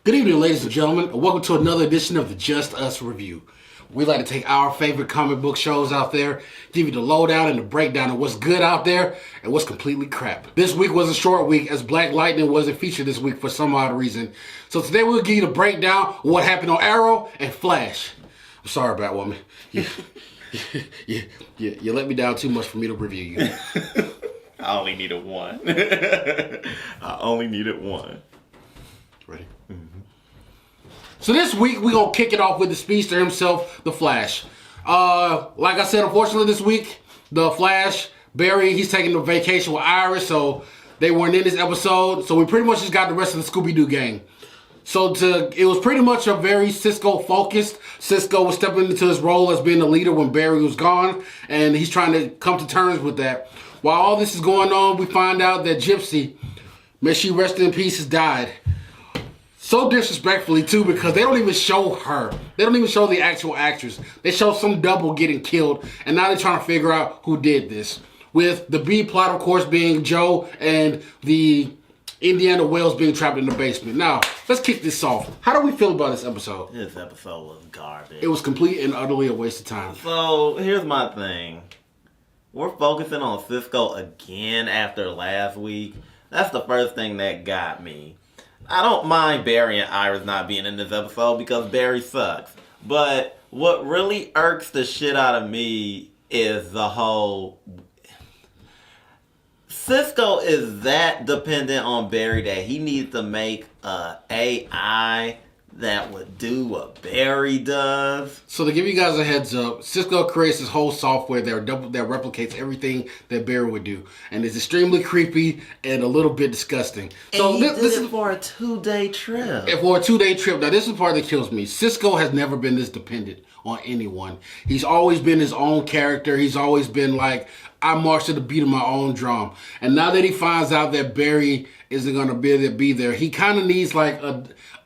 Good evening, ladies and gentlemen, and welcome to another edition of the Just Us Review. We like to take our favorite comic book shows out there, give you the lowdown and the breakdown of what's good out there and what's completely crap. This week was a short week as Black Lightning wasn't featured this week for some odd reason. So today we'll give you the breakdown of what happened on Arrow and Flash. I'm sorry, Batwoman. You let me down too much for me to review you. I only needed one. I only needed one. Ready? Mm-hmm. So this week, we're going to kick it off with the speedster himself, the Flash. Like I said, unfortunately this week, the Flash, Barry, he's taking a vacation with Iris, so they weren't in this episode. So we pretty much just got the rest of the Scooby-Doo gang. So it was pretty much a very Cisco focused. Cisco was stepping into his role as being the leader when Barry was gone, and he's trying to come to terms with that. While all this is going on, we find out that Gypsy, may she rest in peace, has died. So disrespectfully, too, because they don't even show her. They don't even show the actual actress. They show some double getting killed, and now they're trying to figure out who did this. With the B plot, of course, being Joe and the Indiana Wells being trapped in the basement. Now, let's kick this off. How do we feel about this episode? This episode was garbage. It was complete and utterly a waste of time. So, here's my thing. We're focusing on Cisco again after last week. That's the first thing that got me. I don't mind Barry and Iris not being in this episode because Barry sucks. But what really irks the shit out of me is the whole... Cisco is that dependent on Barry that he needs to make a AI that would do what Barry does. So to give you guys a heads up, Cisco creates this whole software that replicates everything that Barry would do. And it's extremely creepy and a little bit disgusting. So and this is for a 2-day trip. For a 2-day trip. Now this is the part that kills me. Cisco has never been this dependent on anyone. He's always been his own character. He's always been like, I march to the beat of my own drum. And now that he finds out that Barry isn't going to be there, he kind of needs like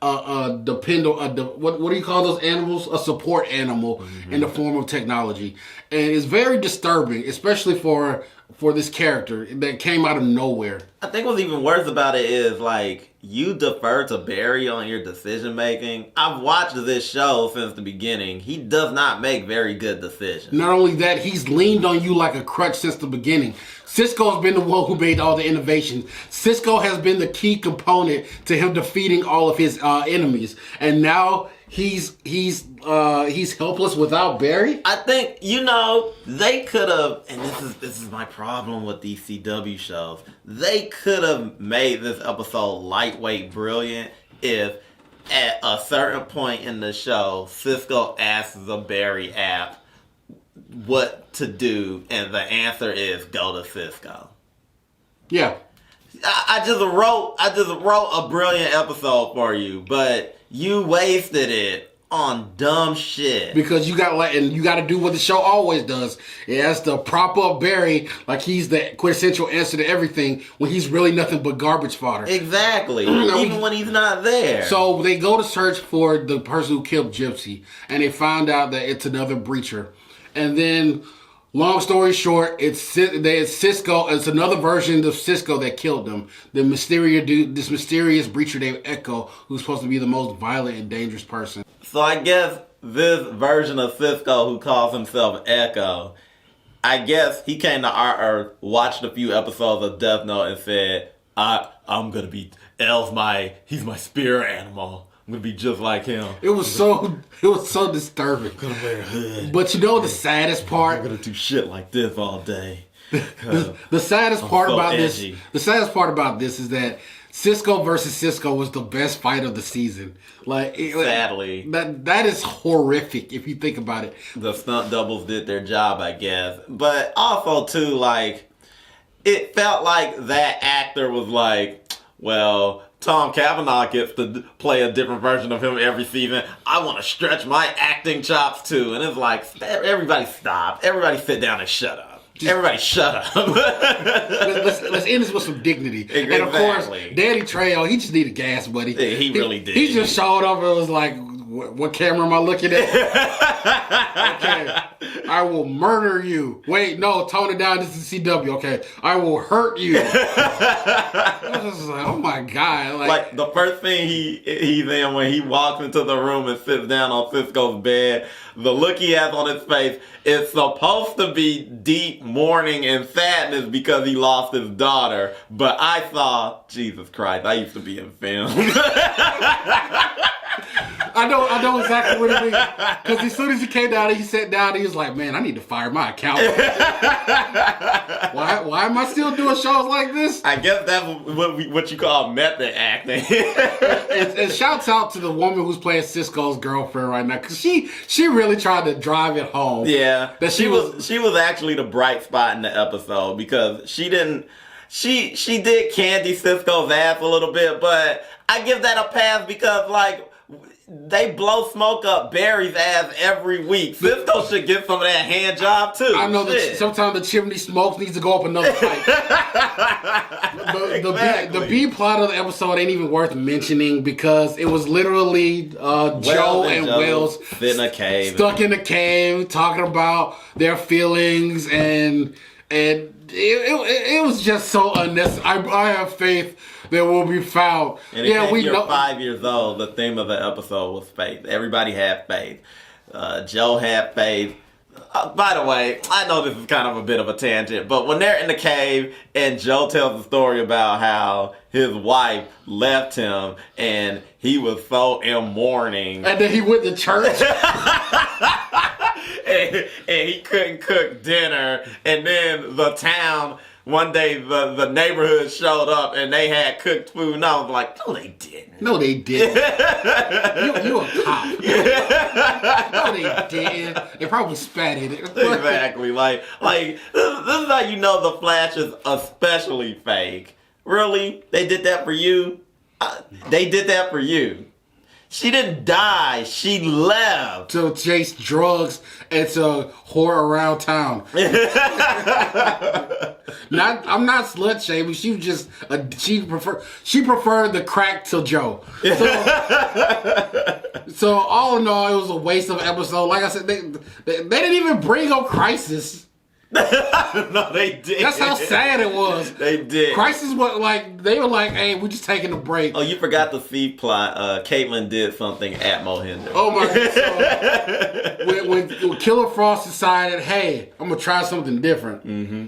what do you call those animals? A support animal in the form of technology. And it's very disturbing, especially for this character that came out of nowhere. I think what's even worse about it is like you defer to Barry on your decision making. I've watched this show since the beginning. He does not make very good decisions. Not only that, he's leaned on you like a crutch since the beginning. Cisco's been the one who made all the innovations. Cisco has been the key component to him defeating all of his enemies. And now he's helpless without Barry? I think, they could have, and this is my problem with these CW shows, they could have made this episode lightweight brilliant if at a certain point in the show, Cisco asks the Barry app what to do, and the answer is go to Cisco. Yeah. I just wrote a brilliant episode for you, but you wasted it on dumb shit. Because you got to do what the show always does. It has to prop up Barry like he's the quintessential answer to everything when he's really nothing but garbage fodder. Exactly. Even when he's not there. So they go to search for the person who killed Gypsy, and they find out that it's another breacher. And then, long story short, it's Cisco. It's another version of Cisco that killed them. This mysterious breacher named Echo, who's supposed to be the most violent and dangerous person. So I guess this version of Cisco, who calls himself Echo, I guess he came to our Earth, watched a few episodes of Death Note, and said, "I'm gonna be he's my spirit animal. I'm gonna be just like him." It was so disturbing. I'm gonna wear a hood. But the saddest part, I'm gonna do shit like this all day. the saddest part about this is that Cisco versus Cisco was the best fight of the season. Sadly, that is horrific if you think about it. The stunt doubles did their job, I guess, but also too, like, it felt like that actor was like, well, Tom Cavanaugh gets to play a different version of him every season. I want to stretch my acting chops too. And it's like, everybody stop. Everybody sit down and shut up. Everybody shut up. let's end this with some dignity. Exactly. And of course, Danny Trejo, he just needed gas, buddy. He really did. He just showed up and was like, What camera am I looking at? Okay. I will murder you. Wait, no, tone it down. This is CW. Okay. I will hurt you. I was just like, oh my God. Like the first thing he's in when he walks into the room and sits down on Cisco's bed, the look he has on his face is supposed to be deep mourning and sadness because he lost his daughter. But I saw, Jesus Christ, I used to be in film. I know exactly what it means. Because as soon as he came down, he sat down, he was like, man, I need to fire my accountant. Why am I still doing shows like this? I guess that's what you call method acting. and shouts out to the woman who's playing Cisco's girlfriend right now, because she really tried to drive it home. Yeah, that she was actually the bright spot in the episode because she did candy Cisco's ass a little bit, but I give that a pass because like they blow smoke up Barry's ass every week. Cisco should get some of that hand job too. I know that sometimes the chimney smoke needs to go up another pipe. The B plot of the episode ain't even worth mentioning because it was literally Joe and Wells in a cave, stuck in a cave, talking about their feelings, and it was just so unnecessary. I have faith that will be found. And we know 5 years old. The theme of the episode was faith. Everybody had faith. Joe had faith. By the way, I know this is kind of a bit of a tangent, but when they're in the cave and Joe tells the story about how his wife left him and he was so in mourning, and then he went to church. and he couldn't cook dinner, and then the town, one day the neighborhood showed up and they had cooked food, and I was like, no they didn't. No they didn't. you a cop. No they didn't. They probably spat in it. Exactly. Like this is how you know the Flash is especially fake. Really? They did that for you? They did that for you. She didn't die. She left to chase drugs and to whore around town. I'm not slut shaming. She was just she preferred the crack to Joe. So all in all, it was a waste of an episode. Like I said, they didn't even bring up Crisis. No, they did. That's how sad it was. They did. Crisis was like, they were like, hey, we're just taking a break. Oh, you forgot the C plot. Caitlin did something at Mohinder. Oh my God. So, when Killer Frost decided, hey, I'm going to try something different. Mm-hmm.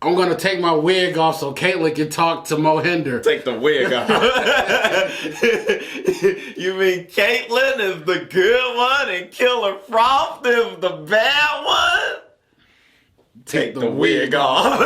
I'm going to take my wig off so Caitlin can talk to Mohinder. Take the wig off. You mean Caitlin is the good one and Killer Frost is the bad one? Take the wig off.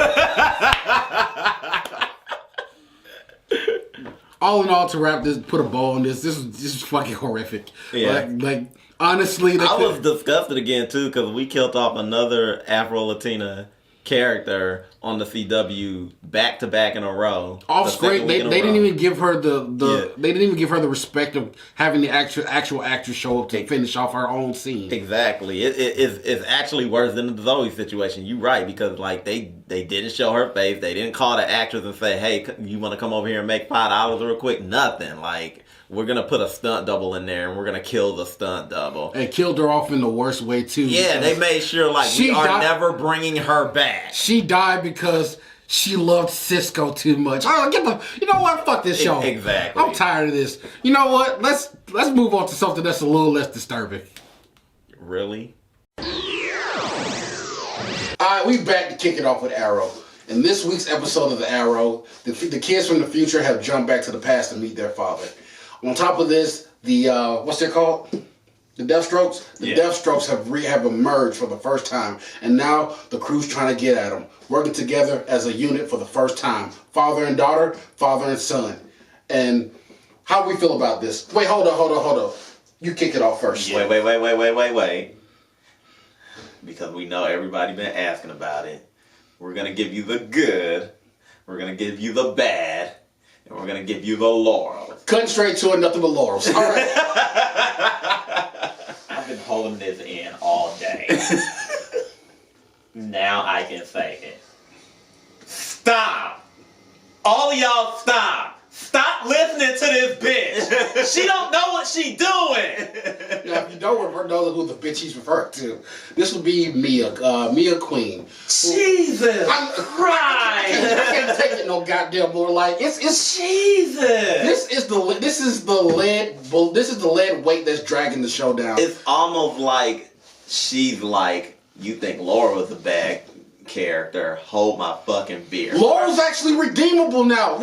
All in all, to wrap this, put a bow on this. This is fucking horrific. Yeah. Like honestly, I was disgusted again too because we killed off another Afro-Latina character on the CW back to back in a row. Off screen, they didn't even give her they didn't even give her the respect of having the actual actress show up to finish off her own scene. Exactly, it's actually worse than the Zoe situation. You're right, because like they didn't show her face, they didn't call the actress and say, hey, you want to come over here and make $5 real quick? Nothing. Like, we're gonna put a stunt double in there and we're gonna kill the stunt double. And killed her off in the worst way too. Yeah, they made sure like we are never bringing her back. She died because she loved Cisco too much. Oh, you know what? Fuck this show. Exactly. I'm tired of this. You know what? Let's move on to something that's a little less disturbing. Really? Alright, we back to kick it off with Arrow. In this week's episode of the Arrow, the kids from the future have jumped back to the past to meet their father. On top of this, the what's it called? The Deathstrokes? The Deathstrokes have emerged for the first time, and now the crew's trying to get at them, working together as a unit for the first time. Father and daughter, father and son. And how we feel about this? Wait, hold on. You kick it off first. Yeah. Wait. Because we know everybody been asking about it. We're going to give you the good, we're going to give you the bad, and we're going to give you the laurels. Cutting straight to it, nothing but laurels. All right. I've been holding this in all day. Now I can say it. Stop! All of y'all stop! Stop listening to this bitch. She don't know what she doing. Now, if you don't know who the bitch he's referring to, this would be Mia Queen. Jesus I can't take it no goddamn more. Like it's Jesus. This is the lead weight that's dragging the show down. It's almost like she's like, you think Laura was a bad character? Hold my fucking beer. Laura's actually redeemable now.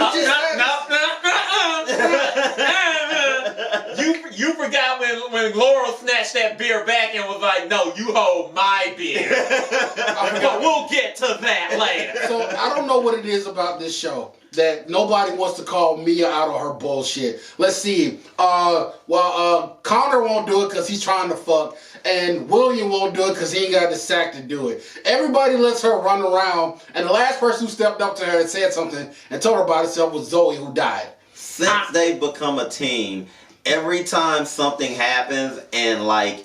You forgot when Laura snatched that beer back and was like, no, you hold my beer. But we'll get to that later. So I don't know what it is about this show that nobody wants to call Mia out on her bullshit. Let's see. Connor won't do it because he's trying to fuck, and William won't do it because he ain't got the sack to do it. Everybody lets her run around, and the last person who stepped up to her and said something and told her about herself was Zoe, who died. Since they've become a team, every time something happens and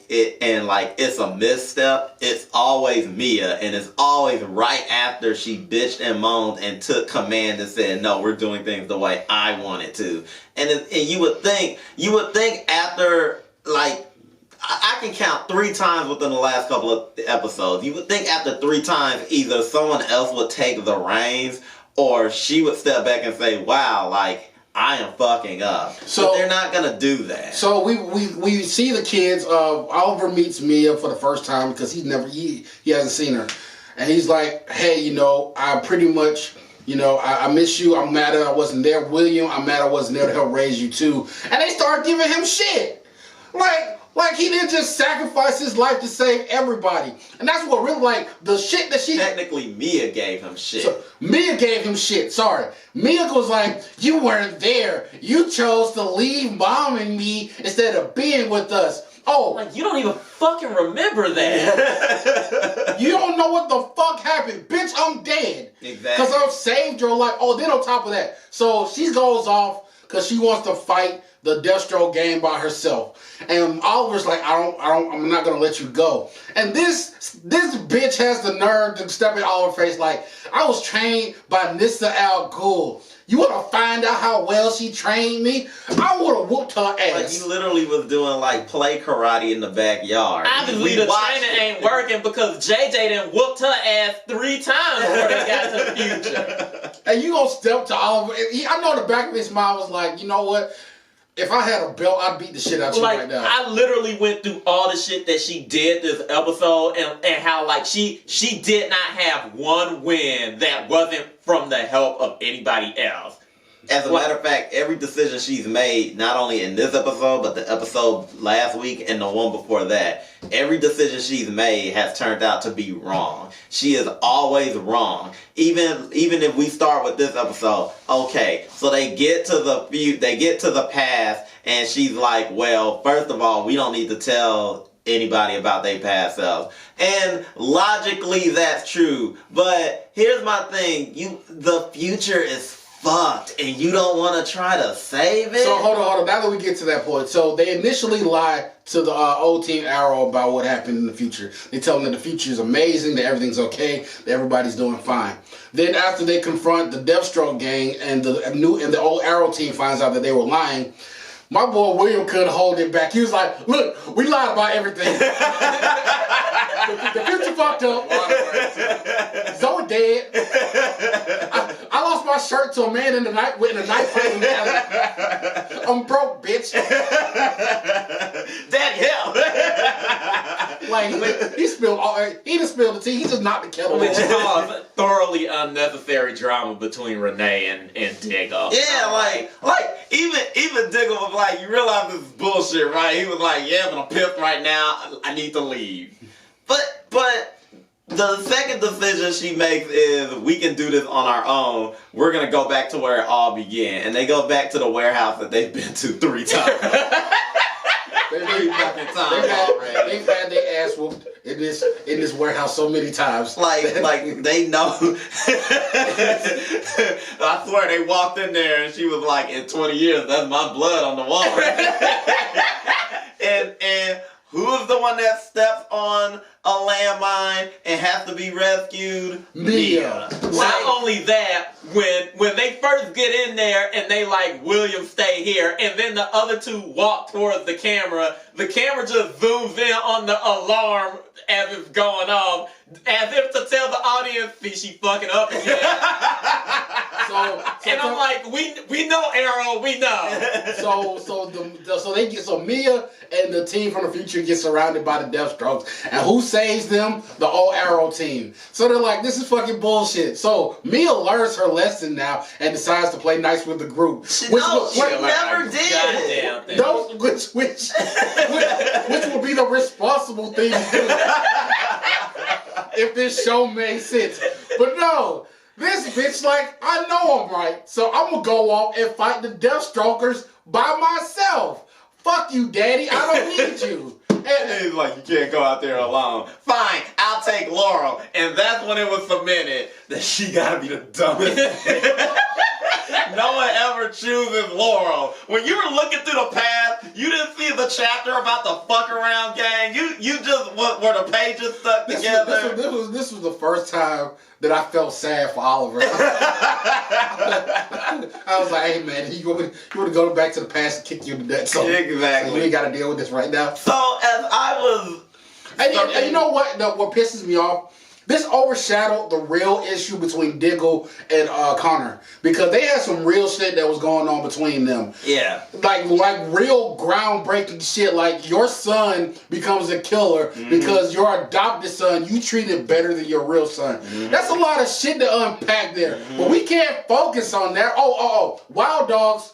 it's a misstep, it's always Mia, and it's always right after she bitched and moaned and took command and said, no, we're doing things the way I want it to. And you would think after, like, I can count 3 times within the last couple of episodes. You would think after 3 times either someone else would take the reins or she would step back and say, wow, like, I am fucking up. So but they're not gonna do that. So we see the kids. Oliver meets Mia for the first time because he hasn't seen her, and he's like, hey, I pretty much, I miss you. I'm mad that I wasn't there. William, I'm mad I wasn't there to help raise you too. And they start giving him shit, like he didn't just sacrifice his life to save everybody. And that's what really, like, the shit that she... Technically, Mia gave him shit. So, Mia gave him shit, sorry. Mia was like, you weren't there. You chose to leave Mom and me instead of being with us. Oh. Like, you don't even fucking remember that. You don't know what the fuck happened. Bitch, I'm dead. Exactly. Because I've saved your life. Oh, then on top of that. So she goes off because she wants to fight the Deathstroke game by herself. And Oliver's like, I'm not gonna let you go. And this bitch has the nerve to step in Oliver's face like, I was trained by Nissa Al Ghul. You wanna find out how well she trained me? I would've whooped her ass. Like, you literally was doing, like, play karate in the backyard. Obviously, the training ain't working because JJ done whooped her ass 3 times before they got to the future. And you gonna step to Oliver. I know the back of his mind was like, you know what? If I had a belt, I'd beat the shit out of you right now. I literally went through all the shit that she did this episode and how, like, she did not have one win that wasn't from the help of anybody else. As a matter of fact, every decision she's made, not only in this episode, but the episode last week and the one before that, every decision she's made has turned out to be wrong. She is always wrong. Even if we start with this episode, okay, so they get to the past, and she's like, well, first of all, we don't need to tell anybody about their past selves. And logically, that's true. But here's my thing: the future is fucked, and you don't want to try to save it. So hold on. Now that we get to that point, so they initially lie to the old Team Arrow about what happened in the future. They tell them that the future is amazing, that everything's okay, that everybody's doing fine. Then after they confront the Deathstroke gang and the old Arrow team finds out that they were lying, my boy William couldn't hold it back. He was like, look, we lied about everything. The future fucked up. Zoe dead. I lost my shirt to a man in a knife fight in the alley. I'm broke, bitch. Daddy, help. Like, he didn't spill the tea. He just knocked the kettle Which over. caused thoroughly unnecessary drama between Renee and Diggle. Yeah, like even Diggle was like, you realize this is bullshit, right? He was like, yeah, but I'm pissed right now. I need to leave. But the second decision she makes is, we can do this on our own. We're gonna go back to where it all began, and they go back to the warehouse that they've been to 3 times. They've had their ass whooped in this warehouse so many times. Like they know. I swear they walked in there and she was like, in 20 years, that's my blood on the wall. And who was the one that steps on a landmine and has to be rescued? Mia. Not only that, when they first get in there and they like, William, stay here, and then the other two walk towards the camera just zooms in on the alarm as it's going off, as if to tell the audience, see, she fucking up again. And I'm like, we know Arrow, we know. So Mia and the team from the future get surrounded by the Deathstrokes, and who saves them? The old Arrow team. So they're like, this is fucking bullshit. So Mia learns her lesson now and decides to play nice with the group. She never did. Goddamn thing. No, which would be the responsible thing to do if this show made sense. But no, this bitch like, I know I'm right, so I'm gonna go off and fight the Deathstrokers by myself. Fuck you, daddy, I don't need you. And he's like, you can't go out there alone. Fine, I'll take Laurel. And that's when it was cemented that she gotta be the dumbest. No one ever chooses Laurel. When you were looking through the past, you didn't see the chapter about the fuck around gang. You just were the pages stuck together. This was the first time that I felt sad for Oliver. I was like, hey man, you want to go back to the past and kick you to death. So you ain't got to deal with this right now. So as I was... And you know what? What pisses me off? This overshadowed the real issue between Diggle and Connor, because they had some real shit that was going on between them. Yeah. Like real groundbreaking shit. Like your son becomes a killer because your adopted son, you treated better than your real son. That's a lot of shit to unpack there. But we can't focus on that. Oh. Wild Dog's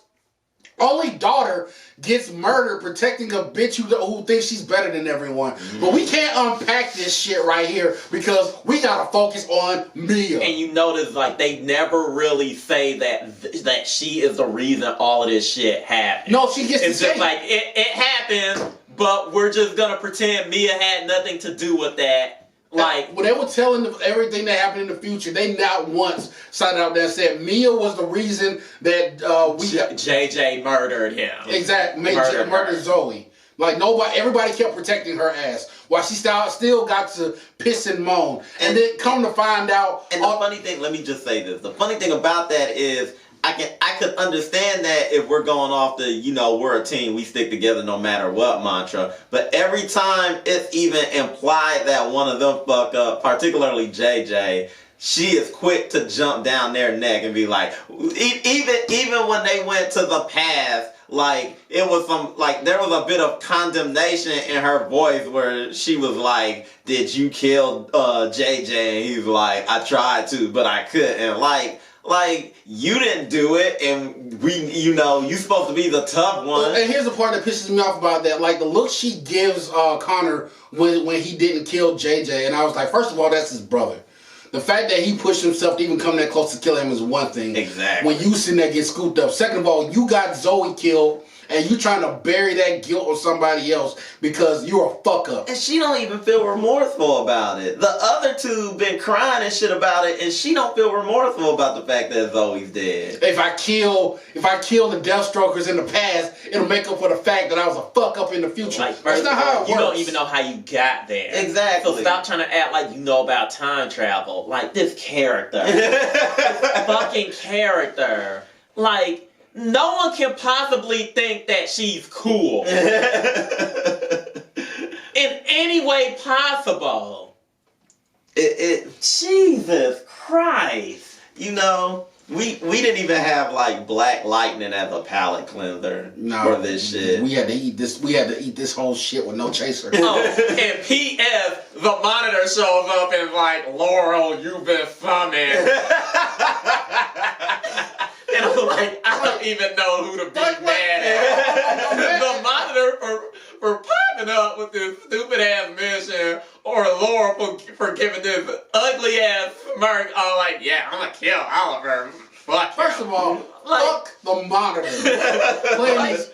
only daughter gets murdered protecting a bitch who thinks she's better than everyone. But we can't unpack this shit right here because we gotta focus on Mia. And you notice, like, they never really say that she is the reason all of this shit happened. No, she gets to say it's just like, it happened, but we're just gonna pretend Mia had nothing to do with that. Like, when they were telling everything that happened in the future, they not once sided out there and said Mia was the reason that JJ murdered him. Exactly, murdered Zoe. Like everybody kept protecting her ass while she still got to piss and moan. And then come to find out. And the funny thing, let me just say this. The funny thing about that is, I could understand that if we're going off the, we're a team, we stick together no matter what mantra. But every time it's even implied that one of them fuck up, particularly JJ, she is quick to jump down their neck and be like, even when they went to the past, like, it was there was a bit of condemnation in her voice where she was like, did you kill JJ? And he's like, I tried to, but I couldn't. Like, you didn't do it, and you supposed to be the tough one. And here's the part that pisses me off about that. Like, the look she gives Connor when he didn't kill JJ, and I was like, first of all, that's his brother. The fact that he pushed himself to even come that close to killing him is one thing. Exactly. When you sitting there get scooped up. Second of all, you got Zoe killed, and you trying to bury that guilt on somebody else because you're a fuck up. And she don't even feel remorseful about it. The other two been crying and shit about it, and she don't feel remorseful about the fact that Zoe's dead. If I kill the Deathstrokers in the past, it'll make up for the fact that I was a fuck up in the future. Like, that's not how it works. You don't even know how you got there. Exactly. So stop trying to act like you know about time travel. Like, this character. This fucking character. Like, no one can possibly think that she's cool. In any way possible. Jesus Christ. We didn't even have like Black Lightning as a palate cleanser for this shit. We had to eat this. We had to eat this whole shit with no chaser. Oh, and P.S. the Monitor shows up and like, Laurel, you've been summoned. And I'm like, I don't even know who to be mad at. The Monitor for popping up with this stupid ass mission, or Laura for giving this ugly ass smirk. I'm like, yeah, I'm gonna kill Oliver. Fuck. First of all, fuck the Monitor.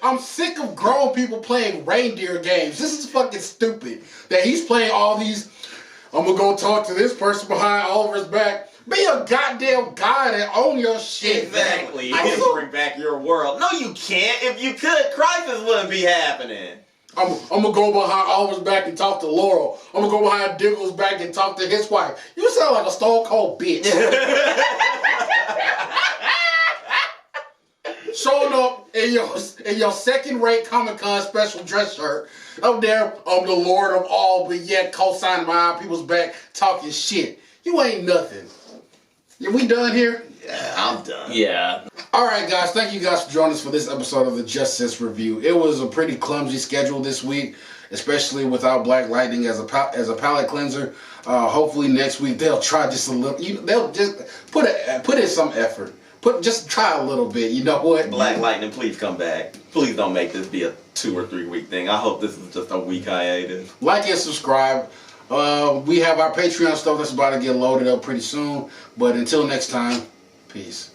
I'm sick of grown people playing reindeer games. This is fucking stupid. That he's playing all these. I'm gonna go talk to this person behind Oliver's back. Be a goddamn guy that own your shit. Exactly. I can bring back your world. No, you can't. If you could, crisis wouldn't be happening. I'm gonna go behind Oliver's back and talk to Laurel. I'm gonna go behind Diggle's back and talk to his wife. You sound like a stone cold bitch. Showing up in your second-rate Comic-Con special dress shirt. Up there, I'm the Lord of all, but yet co-signing behind people's back talking shit. You ain't nothing. Are we done here? Yeah, I'm done. Yeah. Alright guys, thank you guys for joining us for this episode of the Justice Review. It was a pretty clumsy schedule this week, especially without Black Lightning as a palate cleanser. Hopefully next week they'll try just a little. They'll just put in some effort. Just try a little bit. You know what? Black Lightning, please come back. Please don't make this be a 2 or 3 week thing. I hope this is just a week hiatus. Like and subscribe. We have our Patreon stuff that's about to get loaded up pretty soon. But until next time, peace.